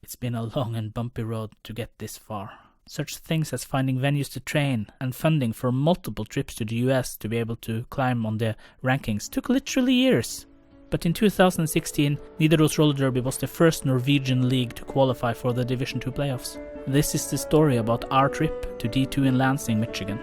It's been a long and bumpy road to get this far. Such things as finding venues to train and funding for multiple trips to the US to be able to climb on the rankings took literally years. But in 2016, Nidaros Roller Derby was the first Norwegian league to qualify for the Division 2 playoffs. This is the story about our trip to D2 in Lansing, Michigan.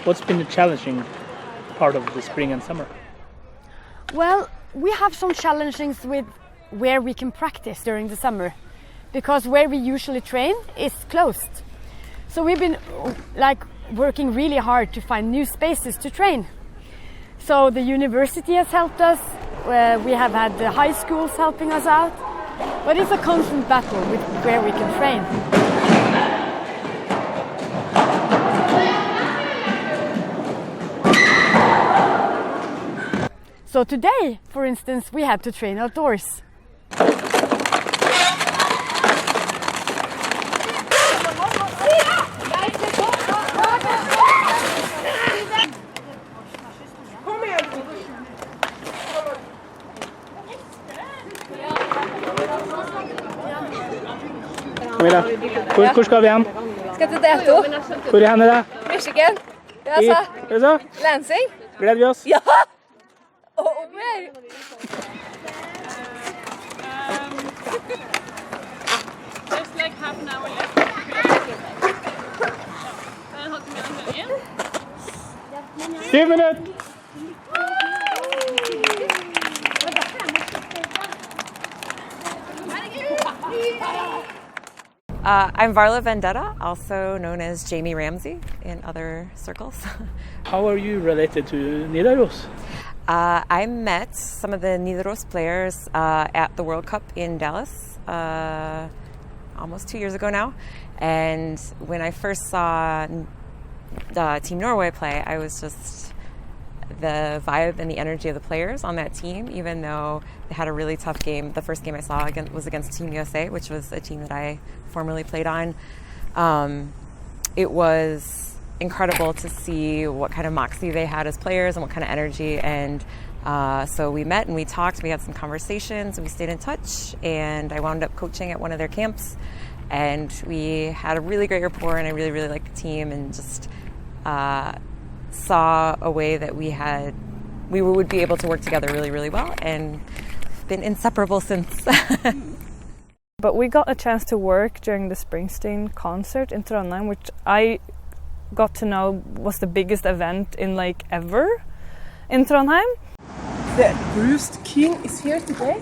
What's been the challenging part of the spring and summer? Well, we have some challenges with where we can practice during the summer, because where we usually train is closed. So we've been working really hard to find new spaces to train. So the university has helped us, we have had the high schools helping us out, but it's a constant battle with where we can train. So today, for instance, we had to train outdoors. Camilla, hvor skal vi hen? Skal til D2. Hvor er henne da? Michigan. Ja, Lansing. Gleder vi oss? Ja! Og mer. Just like half an hour left. How come you're on 7 minutter! I'm Varla Vendetta, also known as Jamie Ramsey in other circles. How are you related to Nidaros? I met some of the Nidaros players at the World Cup in Dallas almost 2 years ago now. And when I first saw Team Norway play, I was just the vibe and the energy of the players on that team, even though they had a really tough game. The first game I saw was against Team USA, which was a team that I formerly played on. It was incredible to see what kind of moxie they had as players and what kind of energy. And so we met and we talked, we had some conversations, and we stayed in touch. And I wound up coaching at one of their camps. And we had a really great rapport, and I really, really liked the team, and just saw a way that we would be able to work together really, really well, and been inseparable since. But we got a chance to work during the Springsteen concert in Trondheim, which I got to know was the biggest event in ever in Trondheim. The Bruce King is here today,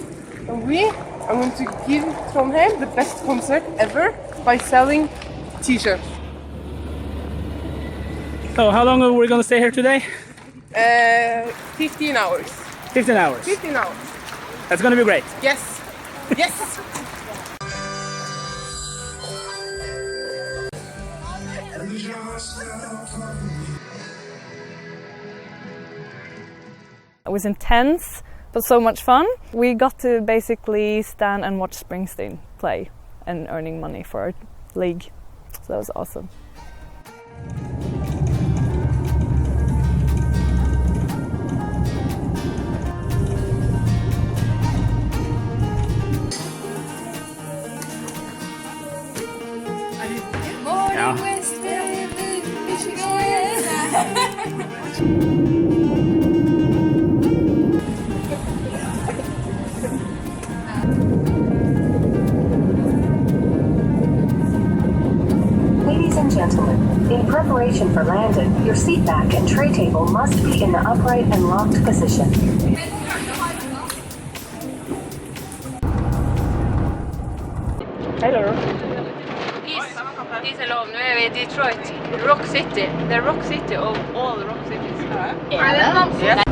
and we are going to give Trondheim the best concert ever by selling t-shirts. So how long are we going to stay here today? 15 hours. 15 hours? 15 hours. That's going to be great. Yes. Yes. It was intense, but so much fun. We got to basically stand and watch Springsteen play and earning money for our league. So that was awesome. Ja. Ladies and gentlemen, in preparation for landing, your seat back and tray table must be in the upright and locked position. Hello. Peace and love. Nå er vi i Detroit, Rock City. The Rock City of all Rock Cities. Yeah.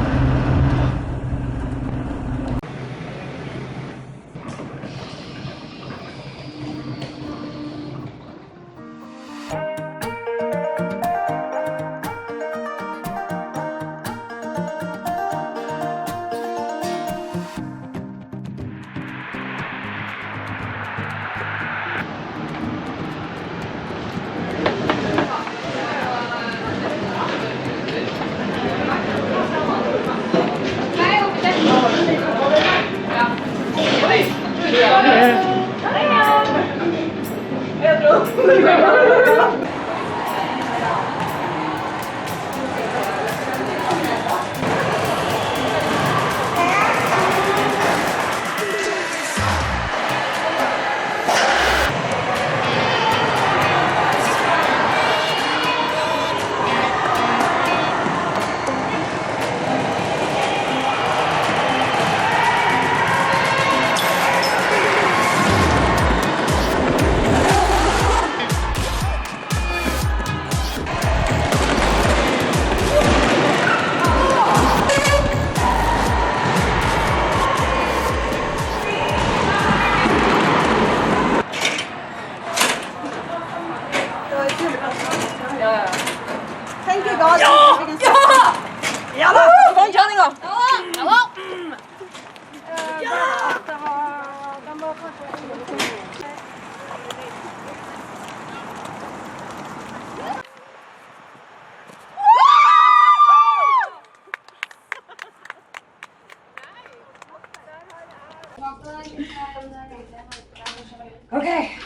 Okay.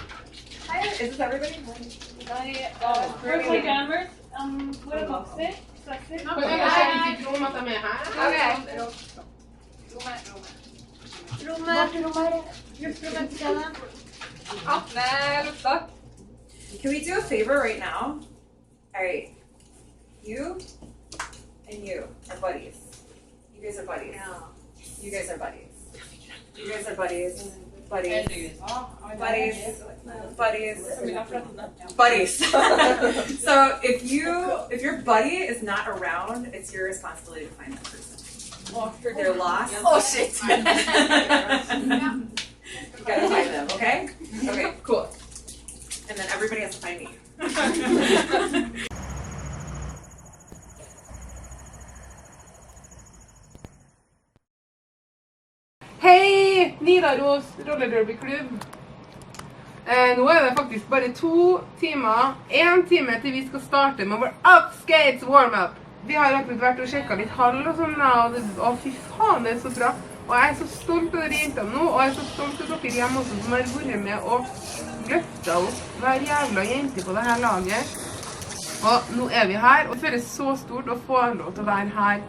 Is this everybody? Can we do a favor right now? All right, you and you are buddies. You guys are buddies. You guys are buddies. You guys are buddies. Buddies. Buddies. So if your buddy is not around, it's your responsibility to find that person. They're lost. Oh shit! You gotta find them, okay? Okay, cool. And then everybody has to find me. Hei, Nidaros rollerderbyklubb. Nå er det faktisk bare 2 timer, 1 time til vi skal starte med vår upskates warm-up. Vi har akkurat vært og sjekket litt hall og sånn, og fy faen, det er så bra. Og jeg er så stolt av dere jentene nå, og jeg er så stolt av dere hjemme også som har vært med og løftet opp hver jævla jente på dette laget. Og nå er vi her, og det føles så stort å få lov til å være her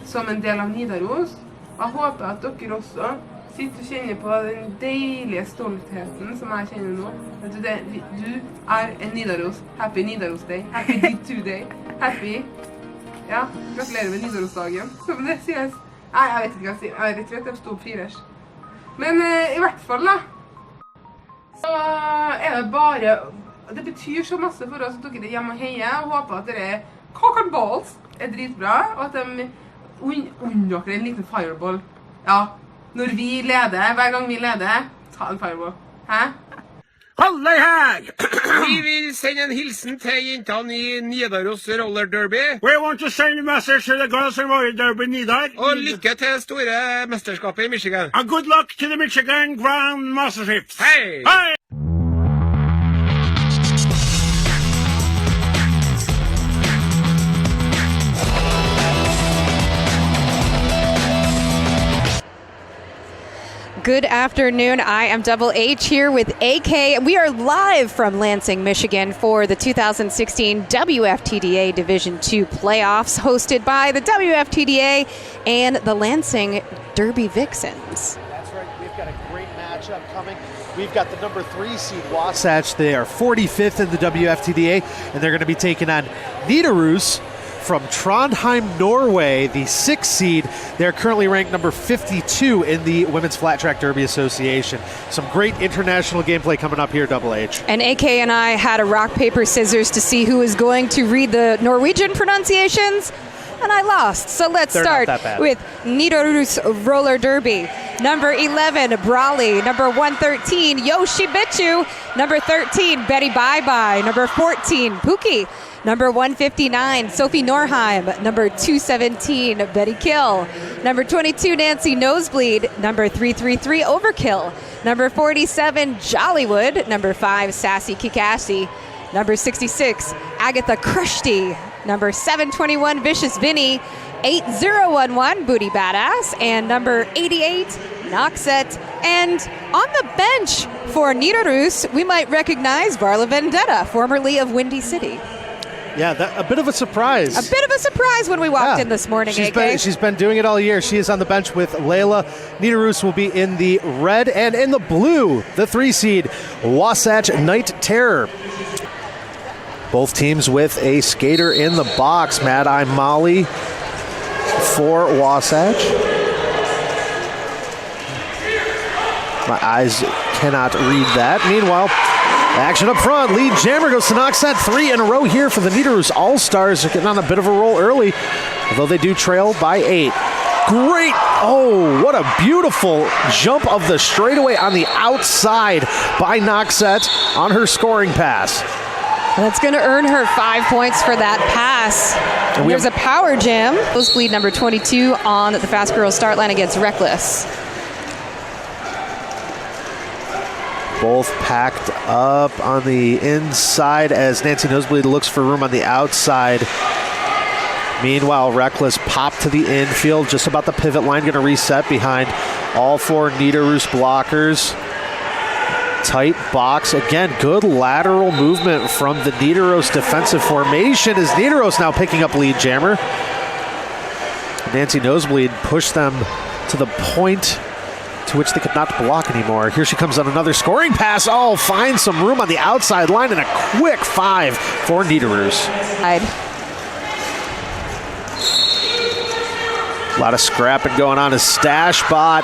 som en del av Nidaros. Jeg håper at dere også sitter og kjenner på den deilige stoltheten som jeg kjenner nå. Vet du det? Du er en Nidaros. Happy Nidaros Day. Happy D2 Day. Happy. Ja, gratulerer med Nidarosdagen. Som det sies. Nei, jeg vet ikke hva jeg sier. Jeg vet ikke, jeg stod 4-ers. Men i hvert fall da, så er det bare, det betyr så masse for oss at dere er hjemme og heier. Jeg håper at dere cock and balls er dritbra, og at de unner dere en liten fireball. Ja, når vi leder, hver gang vi leder, ta en fireball. Hæ? Halløy her! Vi vil sende en hilsen til jentene i Nidaros roller derby. We want to send a message to the girls in roller derby Nidar. Og lykke til store mesterskapet i Michigan. And good luck to the Michigan Grand Masterships. Hei! Hei! Good afternoon. I am Double H here with AK. We are live from Lansing, Michigan for the 2016 WFTDA Division II playoffs hosted by the WFTDA and the Lansing Derby Vixens. That's right. We've got a great matchup coming. We've got the number 3 seed Wasatch. They are 45th in the WFTDA, and they're going to be taking on Nidaros from Trondheim, Norway, the 6th seed. They're currently ranked number 52 in the Women's Flat Track Derby Association. Some great international gameplay coming up here, Double H. And AK and I had a rock, paper, scissors to see who was going to read the Norwegian pronunciations, and I lost. So let's start with Nidaros Roller Derby. Number 11, Brawley. Number 113, Yoshibichu. Number 13, Betty Bye Bye. Number 14, Pookie. Number 159, Sophie Norheim. Number 217, Betty Kill. Number 22, Nancy Nosebleed. Number 333, Overkill. Number 47, Jollywood. Number 5, Sassy Kikassy. Number 66, Agatha Krusty. Number 721, Vicious Vinny. 8011, Booty Badass. And number 88, Noxet. And on the bench for Nidaros, we might recognize Varla Vendetta, formerly of Windy City. Yeah, a bit of a surprise. A bit of a surprise when we walked in this morning, She's been doing it all year. She is on the bench with Layla. Nidaros will be in the red, and in the blue, the 3 seed, Wasatch Night Terror. Both teams with a skater in the box. Mad Eye Molly for Wasatch. My eyes cannot read that. Meanwhile, action up front. Lead jammer goes to Noxet. 3 in a row here for the Nidaros Allstars. They're getting on a bit of a roll early, although they do trail by 8. Great. Oh, what a beautiful jump of the straightaway on the outside by Noxet on her scoring pass. That's going to earn her 5 points for that pass. And there's a power jam. Nosebleed number 22 on the Fast Girls start line against Reckless. Both packed up on the inside as Nancy Nosebleed looks for room on the outside. Meanwhile, Reckless popped to the infield, just about the pivot line, going to reset behind all 4 Nidaros blockers. Tight box. Again, good lateral movement from the Nidaros defensive formation as Nidaros now picking up lead jammer. Nancy Nosebleed pushed them to the point to which they could not block anymore. Here she comes on another scoring pass. Oh, finds some room on the outside line and a quick 5 for Nidaros. A lot of scrapping going on as Stash Bot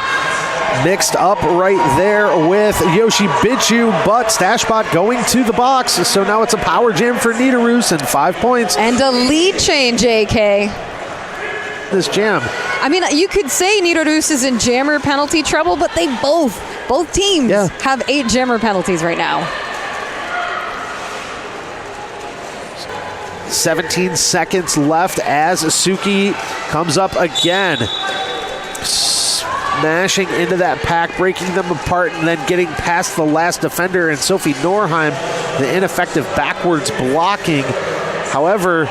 mixed up right there with Yoshi Bichu, but Stashbot going to the box, so now it's a power jam for Nidaros and 5 points. And a lead change, AK. This jam. I mean, you could say Nidaros is in jammer penalty trouble, but they both teams have 8 jammer penalties right now. 17 seconds left as Suki comes up again. Smashing into that pack, breaking them apart, and then getting past the last defender and Sophie Norheim. The ineffective backwards blocking. However,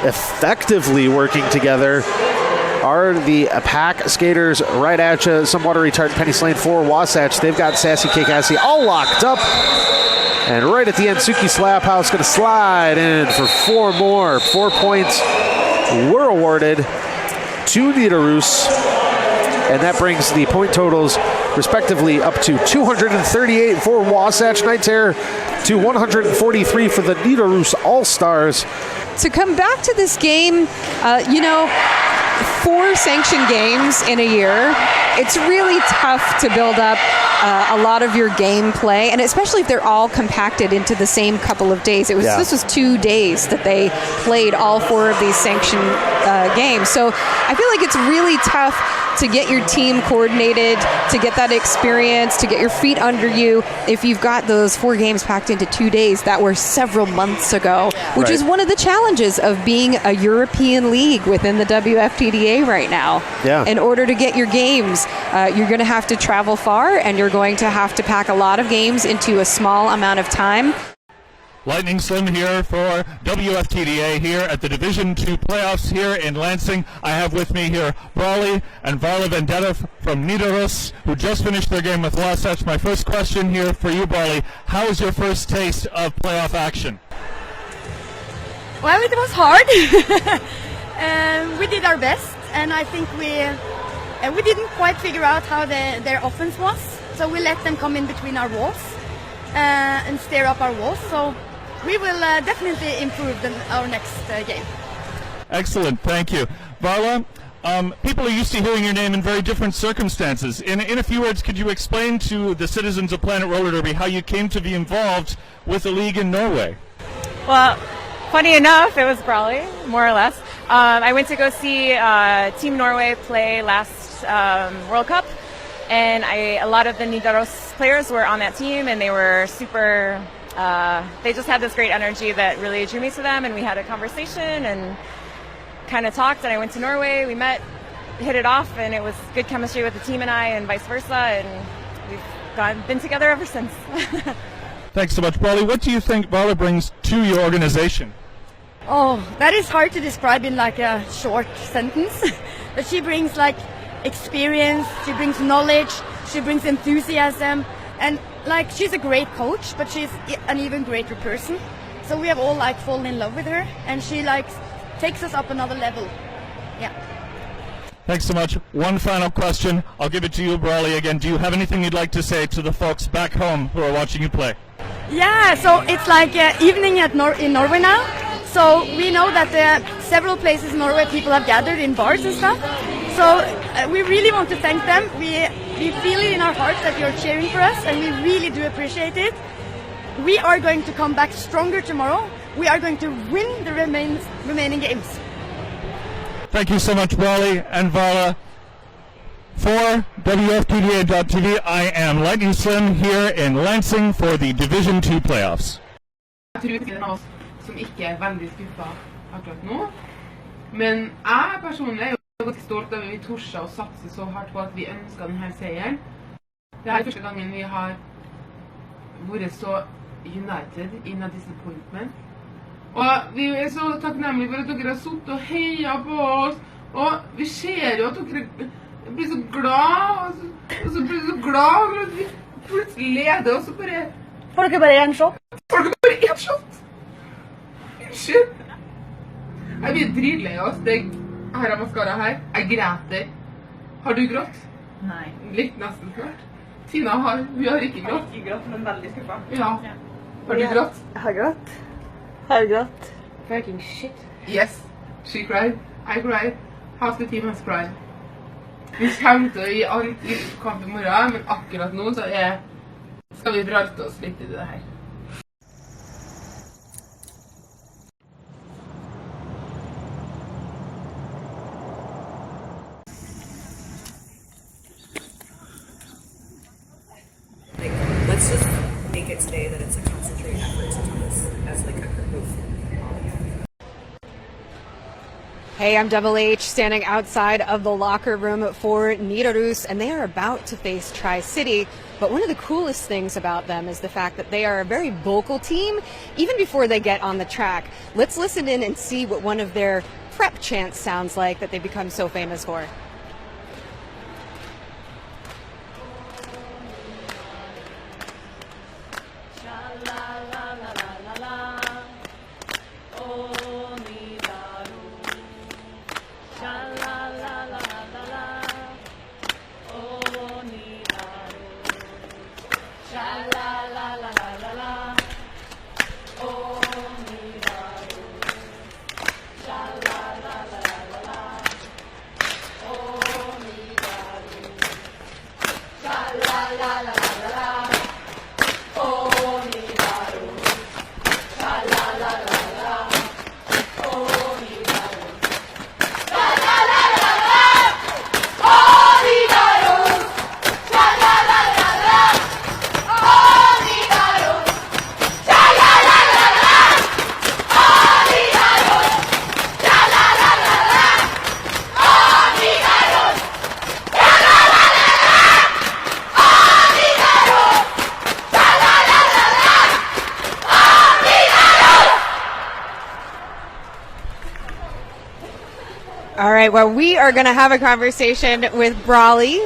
effectively working together are the pack skaters right at you. Some water retardant Penny Slane for Wasatch. They've got Sassy K. Cassie all locked up. And right at the end, Suki Slaphouse going to slide in for 4 more. 4 points were awarded to Nidaros. And that brings the point totals respectively up to 238 for Wasatch Night Terror to 143 for the Nidaros All-Stars. To come back to this game, 4 sanctioned games in a year, it's really tough to build up a lot of your gameplay, and especially if they're all compacted into the same couple of days. This was 2 days that they played all 4 of these sanctioned games. So I feel like it's really tough to get your team coordinated, to get that experience, to get your feet under you if you've got those 4 games packed into 2 days that were several months ago, which is one of the challenges of being a European league within the WFTDA right now. Yeah. In order to get your games, you're going to have to travel far, and you're going to have to pack a lot of games into a small amount of time. Lightning Slim here for WFTDA here at the Division II playoffs here in Lansing. I have with me here Brawley and Varla Vendetta from Nidaros, who just finished their game with Wasatch. My first question here for you, Brawley. How was your first taste of playoff action? Well, it was hard. We did our best, and I think we didn't quite figure out how their offense was, so we let them come in between our walls and stir up our walls. So we will definitely improve our next game. Excellent, thank you. Varla, people are used to hearing your name in very different circumstances. In a few words, could you explain to the citizens of Planet Roller Derby how you came to be involved with the league in Norway? Well, funny enough, it was Brawley, more or less. I went to go see Team Norway play last World Cup, and a lot of the Nidaros players were on that team, and they were super, they just had this great energy that really drew me to them, and we had a conversation and kind of talked, and I went to Norway, we met, hit it off, and it was good chemistry with the team and I, and vice versa, and we've been together ever since. Thanks so much, Brawley. What do you think Varla brings to your organization? Oh, that is hard to describe in like a short sentence. But she brings like experience, she brings knowledge, she brings enthusiasm, and like she's a great coach, but she's an even greater person. So we have all like fallen in love with her, and she like takes us up another level. Yeah. Thanks so much. One final question. I'll give it to you, Brawley, again. Do you have anything you'd like to say to the folks back home who are watching you play? Yeah, so it's like evening in Norway now. So we know that several places in Norway people have gathered in bars and stuff. So we really want to thank them. We feel it in our hearts that you're cheering for us, and we really do appreciate it. We are going to come back stronger tomorrow. We are going to win the remaining games. Thank you so much, Brawley and Vala. For WFTDA.tv, I am Lightning Slim here in Lansing for the Division 2 playoffs. Jeg tror det er en av oss som ikke er veldig skuffet akkurat nå. Men jeg personlig er jo ganske stolt av at vi torset å satse så hardt på at vi ønsket denne seieren. Det er første gangen vi har vært så united in a disappointment. Og vi er så takknemlige for at dere har suttet og heiet på oss. Og vi ser jo at dere blir så glad, og så blir vi så glad for at vi plutselig leder, og så bare... Får dere bare en shot? Får dere bare en shot? Unnskyld. Jeg blir dritlei oss. Jeg har maskara her. Jeg græter. Har du grått? Nei. Litt nesten klart. Tina har ikke grått. Ikke grått, men veldig skuffet. Ja. Har du grått? Jeg har grått. Har du grått? Fucking shit. Yes. She cried. I cried. Half the team has cried. Vi kommer til å gi alt i kamp i morgen, men akkurat nå så skal vi bralte oss litt i det her. Let's just make it today that it's a concentrated effort to do this as like a group of. Hey, I'm Double H, standing outside of the locker room for Nidaros, and they are about to face Tri-City. But one of the coolest things about them is the fact that they are a very vocal team, even before they get on the track. Let's listen in and see what one of their prep chants sounds like that they've become so famous for. All right, well, we are going to have a conversation with Brawley.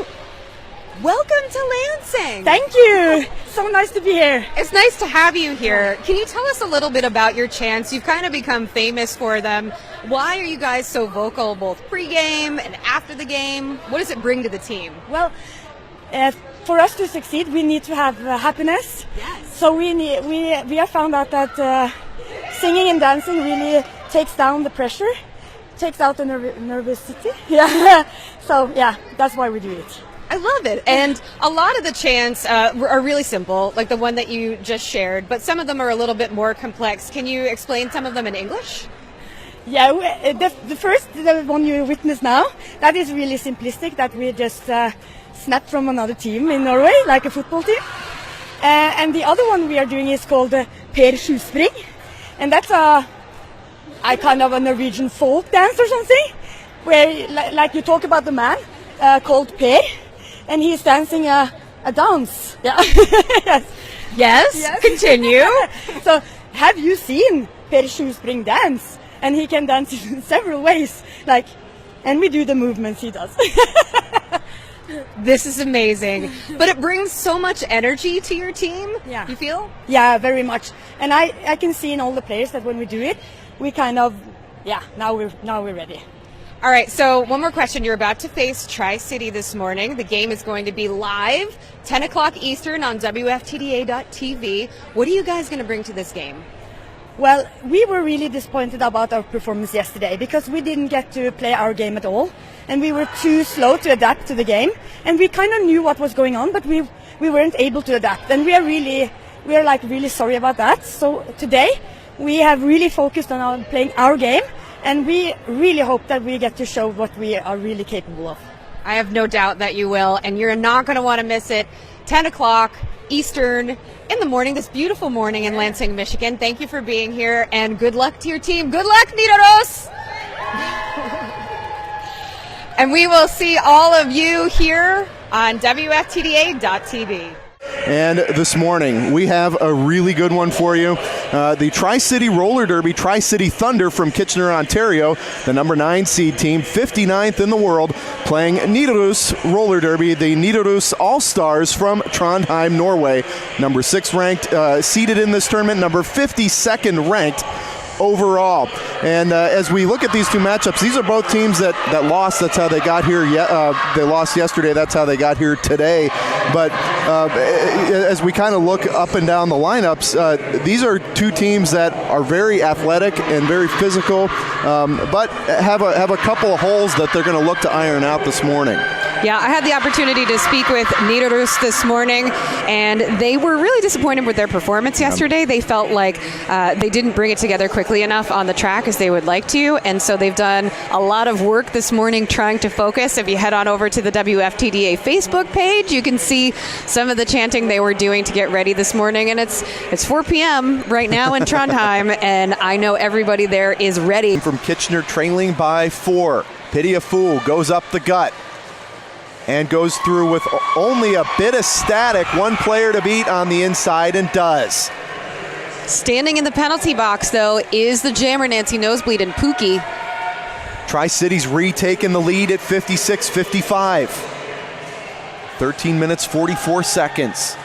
Welcome to Lansing. Thank you. So nice to be here. It's nice to have you here. Can you tell us a little bit about your chants? You've kind of become famous for them. Why are you guys so vocal both pre-game and after the game? What does it bring to the team? Well, for us to succeed, we need to have happiness. Yes. So we have found out that singing and dancing really takes down the pressure, takes out the nervousity. Yeah. So yeah, that's why we do it. I love it. And a lot of the chants are really simple, like the one that you just shared, but some of them are a little bit more complex. Can you explain some of them in English? Yeah, the one you witness now, that is really simplistic, that we just snapped from another team in Norway, like a football team. And the other one we are doing is called Per Sjuspring, and that's a kind of a Norwegian folk dance or something, where like you talk about the man called Per, and he's dancing a dance. Yeah. Yes. Continue. So, have you seen Per Sjuspring dance? And he can dance in several ways. Like, and we do the movements he does. This is amazing. But it brings so much energy to your team, Yeah. you feel? Yeah, very much. And I can see in all the players that when we do it, we kind of, now we're ready. All right, so one more question. You're about to face Tri-City this morning. The game is going to be live, 10 o'clock Eastern on WFTDA.tv. What are you guys going to bring to this game? Well, we were really disappointed about our performance yesterday because we didn't get to play our game at all. And we were too slow to adapt to the game. And we kind of knew what was going on, but we weren't able to adapt. And we are really sorry about that. So today we have really focused on playing our game. And we really hope that we get to show what we are really capable of. I have no doubt that you will, and you're not going to want to miss it. 10 o'clock Eastern in the morning, this beautiful morning in Lansing, Michigan. Thank you for being here, and good luck to your team. Good luck, Nidaros! And we will see all of you here on WFTDA.tv. And this morning, we have a really good one for you. The Tri-City Roller Derby, Tri-City Thunder from Kitchener, Ontario, the number 9 seed team, 59th in the world, playing Nidaros Roller Derby, the Nidaros Allstars from Trondheim, Norway. Number 6 ranked, seeded in this tournament, number 52nd ranked overall. And as we look at these two matchups, these are both teams that lost. That's how they got here. They lost yesterday. That's how they got here today. But as we kind of look up and down the lineups, these are two teams that are very athletic and very physical, but have a couple of holes that they're going to look to iron out this morning. Yeah, I had the opportunity to speak with Nidaros this morning, and they were really disappointed with their performance yesterday. They felt like they didn't bring it together quickly enough on the track as they would like to, and so they've done a lot of work this morning trying to focus. If you head on over to the WFTDA Facebook page, you can see some of the chanting they were doing to get ready this morning, and it's 4 p.m. right now in Trondheim, and I know everybody there is ready. From Kitchener, trailing by 4. Pity a Fool goes up the gut and goes through with only a bit of static. One player to beat on the inside, and does. Standing in the penalty box, though, is the jammer Nancy Nosebleed and Pookie. Tri-City's retaken the lead at 56-55. 13 minutes, 44 seconds.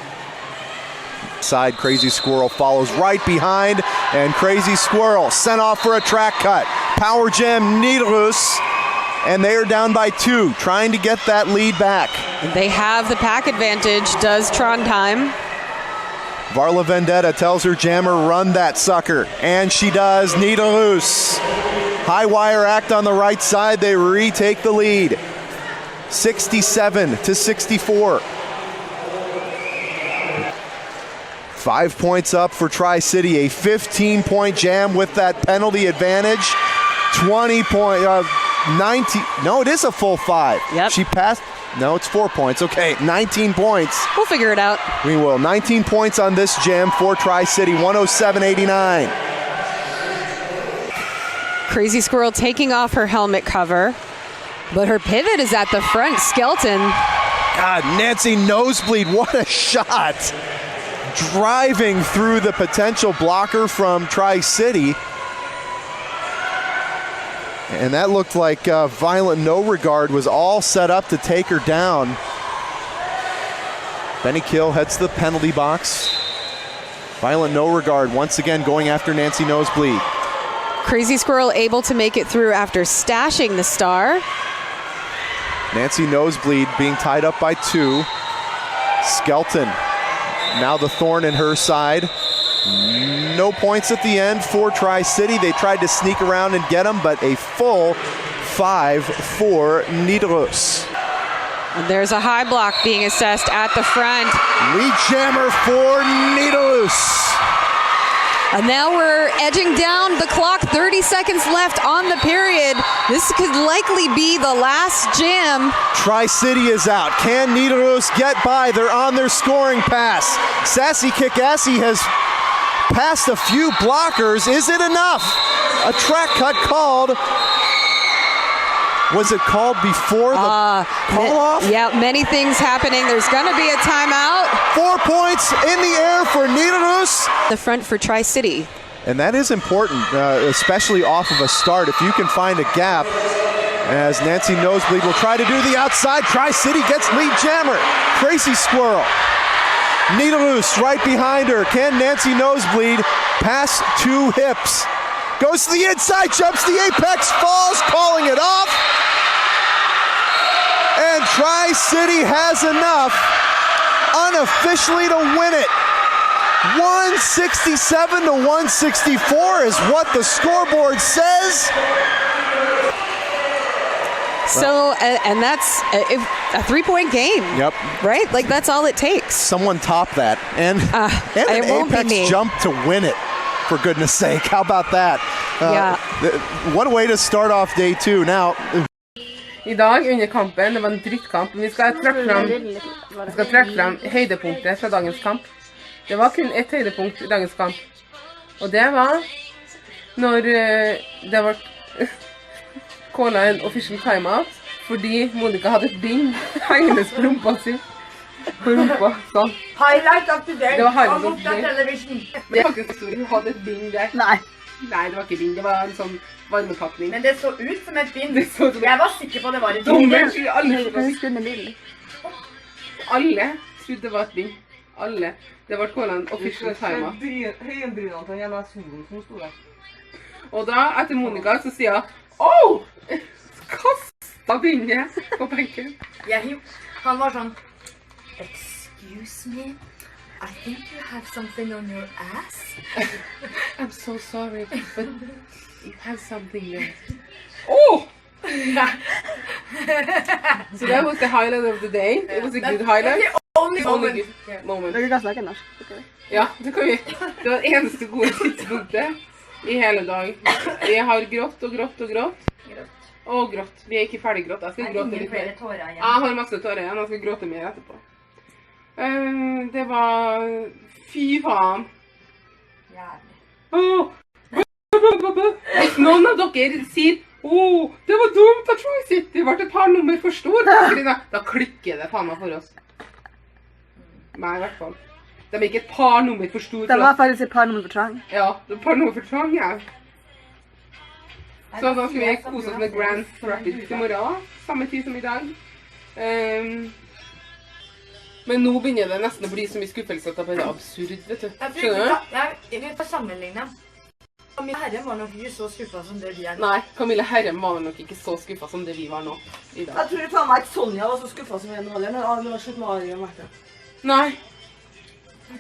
Side, Crazy Squirrel follows right behind, and Crazy Squirrel sent off for a track cut. Power Jam Nidaros, and they are down by 2, trying to get that lead back. They have the pack advantage, does Trondheim. Varla Vendetta tells her jammer, run that sucker, and she does. Nidaros, high wire act on the right side, they retake the lead. 67-64. 5 points up for Tri-City, a 15-point jam with that penalty advantage. 19, no, it is a full 5. Yep. She passed, no, it's 4 points. Okay, 19 points. We'll figure it out. We will. 19 points on this jam for Tri-City, 107-89. Crazy Squirrel taking off her helmet cover, but her pivot is at the front. Skelton. God, Nancy Nosebleed, what a shot. Driving through the potential blocker from Tri-City. And that looked like Violent No Regard was all set up to take her down. Benny Kill heads to the penalty box. Violent No Regard once again going after Nancy Nosebleed. Crazy Squirrel able to make it through after stashing the star. Nancy Nosebleed being tied up by 2. Skelton, now the thorn in her side. No points at the end for Tri-City. They tried to sneak around and get them, but a full 5 for Nidaros. And there's a high block being assessed at the front. Lead jammer for Nidaros. And now we're edging down the clock. 30 seconds left on the period. This could likely be the last jam. Tri-City is out. Can Nidaros get by? They're on their scoring pass. Sassy Kikassi has passed a few blockers. Is it enough? A track cut called. Was it called before the call-off? Yeah, many things happening. There's going to be a timeout. 4 points in the air for Nidaros. The front for Tri-City. And that is important, especially off of a start. If you can find a gap, as Nancy Nosebleed will try to do the outside. Tri-City gets lead jammer. Crazy Squirrel. Nidaros right behind her. Can Nancy Nosebleed pass 2 hips? Goes to the inside, jumps the apex, falls, calling it off. And Tri-City has enough unofficially to win it. 167 to 164 is what the scoreboard says. So, and that's a 3-point game. Yep. Right? Like, that's all it takes. Someone top that. And an apex jump to win it, for goodness sake. How about that? One way to start off day 2. Now, I dag under kampen, det var en drittkamp, men vi skal trekke fram høydepunktet fra dagens kamp. Det var kun ett høydepunkt I dagens kamp, og det var når det var kålet en official timeout, fordi Monica hadde et bind hengende på rumpa si. På rumpa, sånn. Highlight of the day. Det var highlight of the day. Television. Det var faktisk stor, hun hadde et bind der. Nei, det var ikke bind, det var en sånn varmepakning. Men det så ut som et bind. Jeg var sikker på det var et bind. Alle trodde det var et bind. Alle. Det var kålet en official timeout. Høyenbrynene til Jenna Solen som stod der. Og da, etter Monica, så sier jeg «Åh!» Kastet bindet på benken. Han var sånn «Excuse me, I think you have something on your ass?» I'm so sorry, but you have something there. Oh! So that was the highlight of the day. It was a good highlight. Only moment. Good moment. Ja, det kan vi. Det var det eneste gode tidspunktet I hele dag. Jeg har grått og grått og grått. Og grått. Vi ikke ferdig grått. Jeg skal gråte litt mer. Jeg har masse tårer igjen. Jeg skal gråte mer etterpå. Det var... Fy faen. Hvis noen av dere sier det var dumt at Tri-City ble et par nummer for stor, da klikker det faen meg for oss. Nei, I hvert fall. De ikke et par nummer for stor. Det var faktisk et par nummer for trang. Ja, det var et par nummer for trang, ja. Så da skal vi kose oss med Grand Rapids I morgen, samme tid som I dag. Men nå begynner det nesten å bli så mye skuffelse at det bare absurd, vet du. Skjønner du? Jeg vil bare sammenligne. Camilla Herrem var nok ikke så skuffet som det vi nå. Nei, Camilla Herrem var nok ikke så skuffet som det vi var nå I dag. Jeg tror det faen meg ikke Sonja var så skuffet som vi nå heller, men det var slutt med Ari og Marte. Nei. Jeg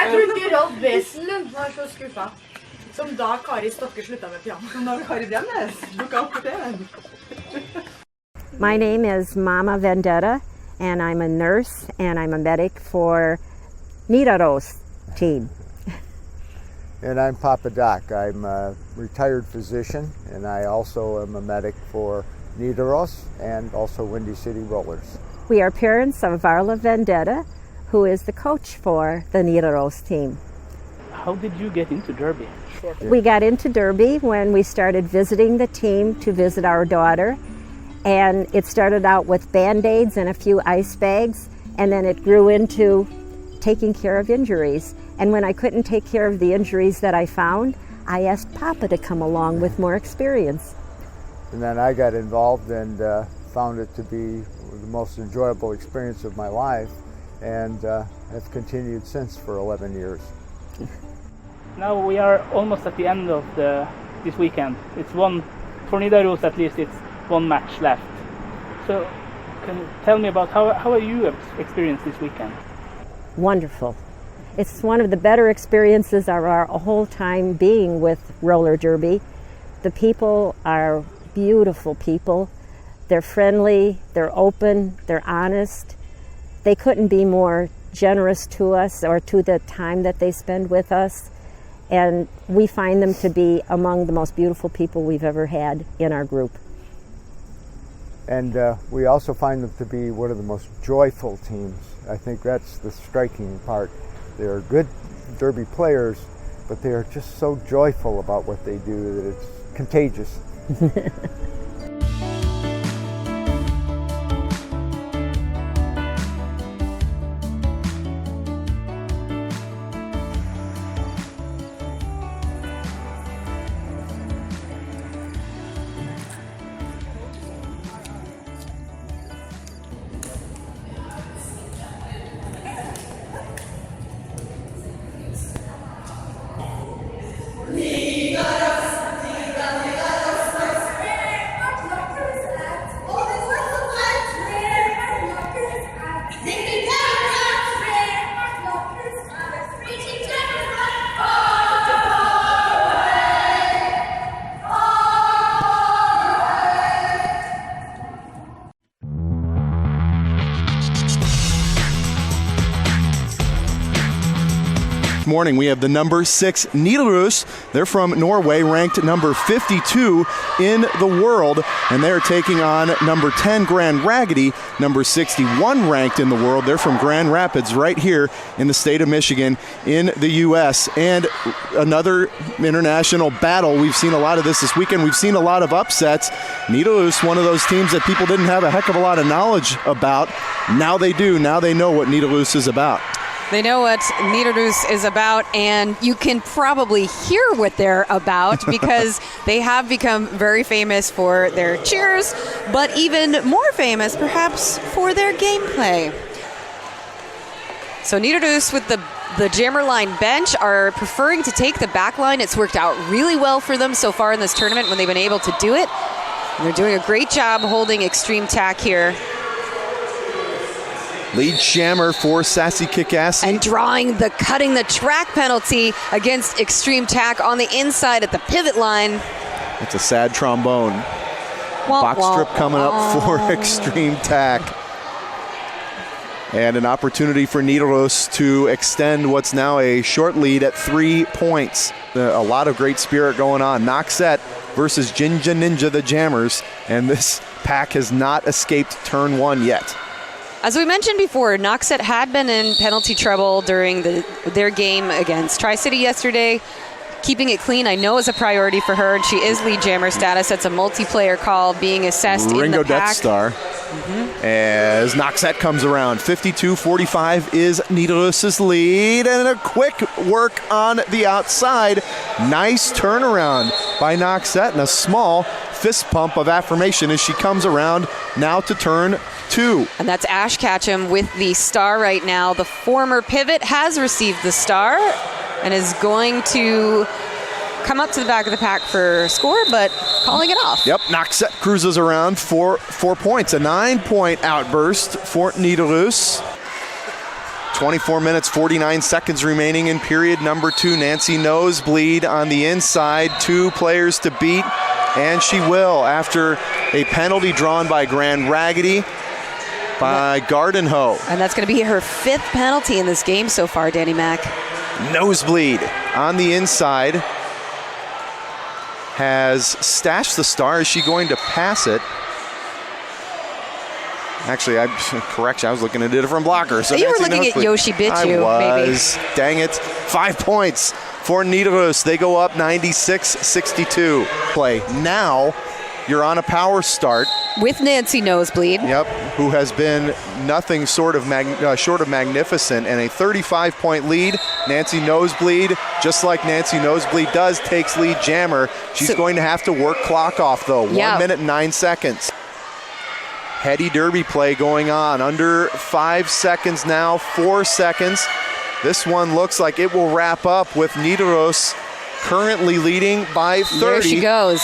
tror ikke Rolf Wesenlund var så skuffet som da Kari Stokke sluttet med piano. Som da Kari Bremnes lukket opp på TV. My name is Mama Vendetta, and I'm a nurse and I'm a medic for Nidaros team. And I'm Papa Doc. I'm a retired physician, and I also am a medic for Nidaros and also Windy City Rollers. We are parents of Varla Vendetta, who is the coach for the Nidaros team. How did you get into Derby? We got into Derby when we started visiting the team to visit our daughter, and it started out with Band-Aids and a few ice bags, and then it grew into taking care of injuries. And when I couldn't take care of the injuries that I found, I asked Papa to come along with more experience. And then I got involved and found it to be the most enjoyable experience of my life, and have continued since for 11 years. Now we are almost at the end of this weekend. It's one, for Nidaros at least, it's one match left. So can you tell me about how have you experienced this weekend? Wonderful. It's one of the better experiences of our whole time being with roller derby. The people are beautiful people. They're friendly, they're open, they're honest. They couldn't be more generous to us or to the time that they spend with us. And we find them to be among the most beautiful people we've ever had in our group. And we also find them to be one of the most joyful teams. I think that's the striking part. They're good derby players, but they are just so joyful about what they do that it's contagious. morning. We have the number 6 Nidaros. They're from Norway, ranked number 52 in the world, and they're taking on number 10 Grand Raggedy, number 61 ranked in the world. They're from Grand Rapids, right here in the state of Michigan in the U.S. And another international battle. We've seen a lot of this weekend. We've seen a lot of upsets. Nidaros, one of those teams that people didn't have a heck of a lot of knowledge about. Now they do. Now they know what Nidaros is about. They know what Nidaros is about, and you can probably hear what they're about because they have become very famous for their cheers, but even more famous perhaps for their gameplay. So Nidaros with the jammer line bench are preferring to take the back line. It's worked out really well for them so far in this tournament when they've been able to do it. And they're doing a great job holding extreme tack here. Lead jammer for Sassy Kickass. And cutting the track penalty against extreme tack on the inside at the pivot line. It's a sad trombone. Box strip coming up for extreme tack. And an opportunity for Nidaros to extend what's now a short lead at 3 points. A lot of great spirit going on. Noxette versus Jinja Ninja, the Jammers. And this pack has not escaped turn 1 yet. As we mentioned before, Noxette had been in penalty trouble during their game against Tri-City yesterday. Keeping it clean, I know, is a priority for her, and she is lead jammer status. That's a multiplayer call being assessed Ringo in the pack. Death Star. As Noxette comes around. 52-45 is Nidaros' lead, and a quick work on the outside. Nice turnaround by Noxette, and a small fist pump of affirmation as she comes around now to turn 2. And that's Ash Ketchum with the star right now. The former pivot has received the star and is going to come up to the back of the pack for score, but calling it off. Yep, Noxette cruises around for 4 points. A 9-point outburst for Nidaros. 24 minutes, 49 seconds remaining in period number 2. Nancy Nosebleed on the inside. 2 players to beat, and she will after a penalty drawn by Grand Raggedy by Garden Hoe. And that's going to be her 5th penalty in this game so far, Danny Mac. Nosebleed on the inside. Has stashed the star. Is she going to pass it? Actually, correction, I was looking at a different blocker. So you were looking at Yoshi Bitchu, I was. Maybe. Dang it. 5 points for Nidaros. They go up 96-62. Play. Now you're on a power start. With Nancy Nosebleed. Yep, who has been nothing short of magnificent, and a 35-point lead. Nancy Nosebleed, just like Nancy Nosebleed does, takes lead jammer. She's going to have to work clock off, though. 1 minute and 9 seconds. Heady derby play going on. Under 5 seconds now, 4 seconds. This one looks like it will wrap up with Nidaros currently leading by 30. There she goes.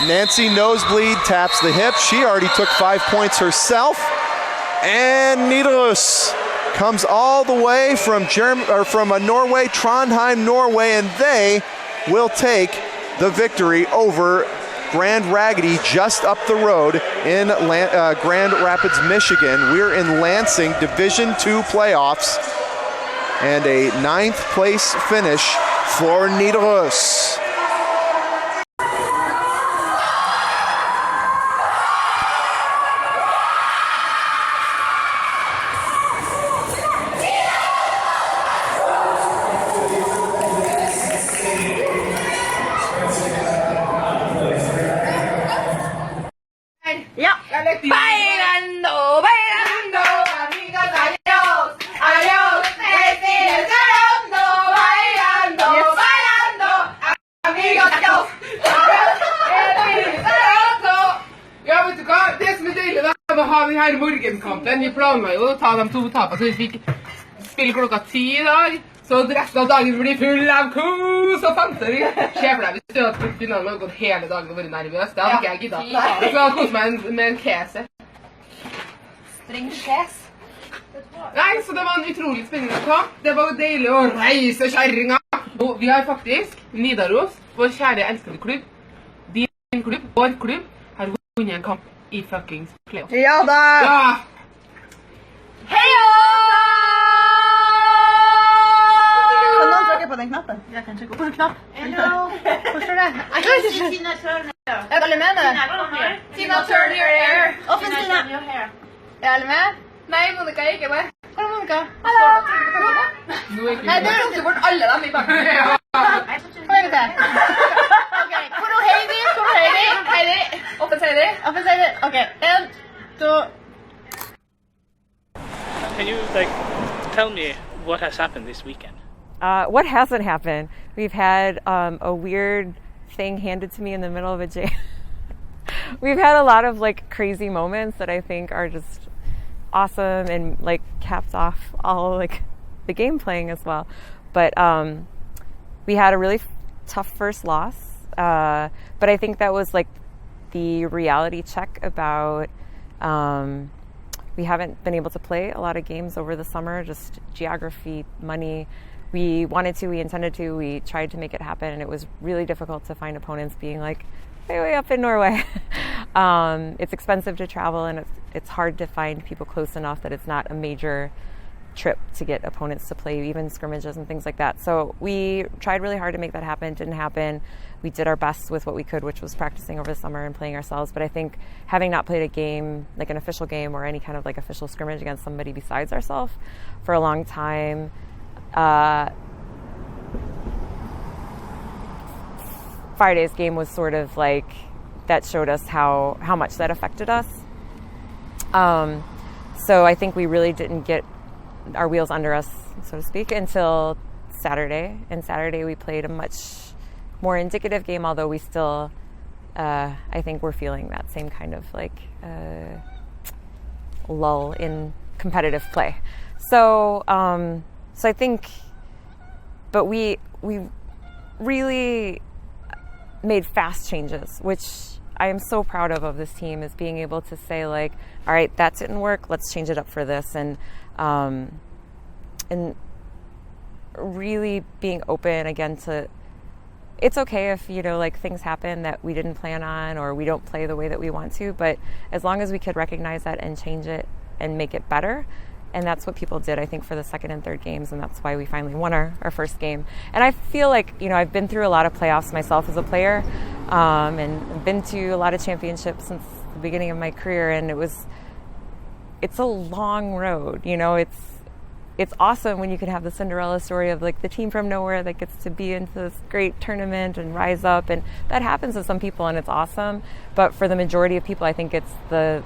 Nancy Nosebleed taps the hip. She already took 5 points herself. And Nidaros comes all the way from Norway, Trondheim, Norway, and they will take the victory over Grand Raggedy just up the road in Grand Rapids, Michigan. We're in Lansing, Division II playoffs, and a 9th place finish for Nidaros. Ja. Bailando, bailando, amigos, adiós, adiós, bailando, bailando, amigos, adiós, ja, vet du hva? Det som deilig da, med å ha den her morgenkampen, vi planla jo å ta de 2 tapene, så vi fikk spille klokka 10 i dag, så resten av dagen blir full av kos og fanser. Skjer for deg, hvis du hadde spilt finalen og gått hele dagen og vært nervøs, det hadde ikke jeg giddet. Så jeg hadde kost meg med en kese. String kes? Nei, så det var en utrolig spennende kamp. Det var deilig å reise kjæringa. Og vi har faktisk Nidaros, vår kjære elskede klubb, din klubb, vår klubb, har vunnet en kamp i fuckings playoff. Ja da! Ja! Heia! I can't see Tina Turner. Jeg er med det. Tina Turner your hair. Offen Tina. Er alle med? Nei, Monica er ikke med. Hvor er Monica? Hallo. Nei, det er jo bort alle dem i bakken. Kom igjen til. Ok, hvor er Heidi? Hvor er Heidi? Heidi. Oppen Heidi. Oppen Heidi. Ok, 1, 2. Can you tell me what has happened this weekend? What hasn't happened? We've had a weird thing handed to me in the middle of a jam. We've had a lot of crazy moments that I think are just awesome and capped off all the game playing as well. But we had a really tough first loss. But I think that was the reality check about we haven't been able to play a lot of games over the summer, just geography, money. We wanted to, we intended to, we tried to make it happen, and it was really difficult to find opponents being way up in Norway. It's expensive to travel, and it's hard to find people close enough that it's not a major trip to get opponents to play, even scrimmages and things like that. So we tried really hard to make that happen. It didn't happen. We did our best with what we could, which was practicing over the summer and playing ourselves. But I think having not played a game, an official game or any kind of official scrimmage against somebody besides ourselves for a long time, Friday's game was sort of that showed us how much that affected us. So I think we really didn't get our wheels under us, so to speak, until Saturday. And Saturday we played a much more indicative game, although we still, I think we're feeling that same kind of lull in competitive play. So I think, but we really made fast changes, which I am so proud of this team, is being able to say all right, that didn't work, let's change it up for this. And really being open again to, it's okay if things happen that we didn't plan on or we don't play the way that we want to, but as long as we could recognize that and change it and make it better. And that's what people did, I think, for the second and third games, and that's why we finally won our first game. And I feel I've been through a lot of playoffs myself as a player, and been to a lot of championships since the beginning of my career, and it's a long road. It's awesome when you can have the Cinderella story of the team from nowhere that gets to be into this great tournament and rise up, and that happens to some people and it's awesome. But for the majority of people, I think it's the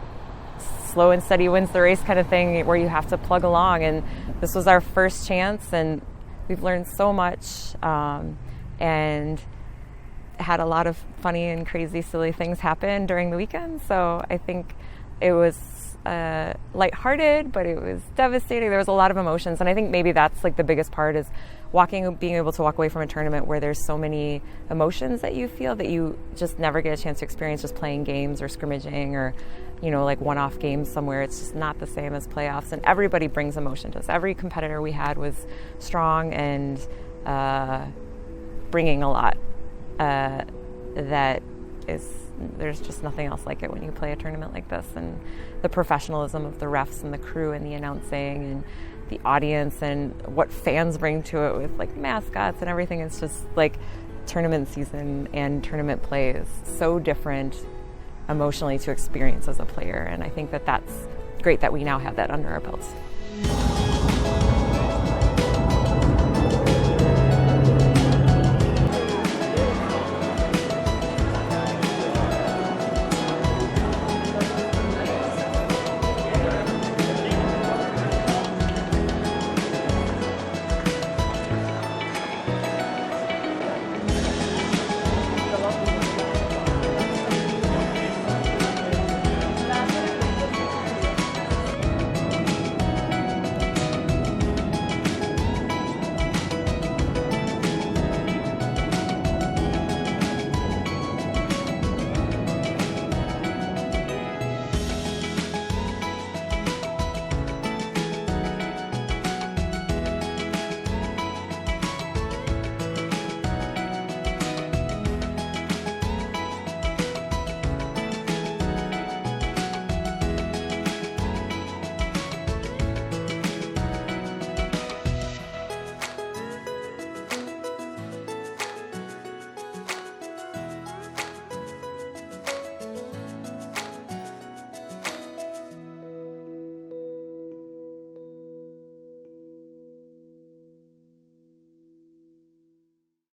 slow and steady wins the race kind of thing, where you have to plug along. And this was our first chance, and we've learned so much, and had a lot of funny and crazy, silly things happen during the weekend. So I think it was lighthearted, but it was devastating. There was a lot of emotions, and I think maybe that's the biggest part, is being able to walk away from a tournament where there's so many emotions that you feel that you just never get a chance to experience just playing games or scrimmaging or one-off games somewhere. It's just not the same as playoffs, and everybody brings emotion to us. Every competitor we had was strong and bringing a lot. There's just nothing else like it when you play a tournament like this, and the professionalism of the refs and the crew and the announcing and the audience and what fans bring to it with mascots and everything. It's just tournament season and tournament play is so different emotionally to experience as a player, and I think that's great that we now have that under our belts.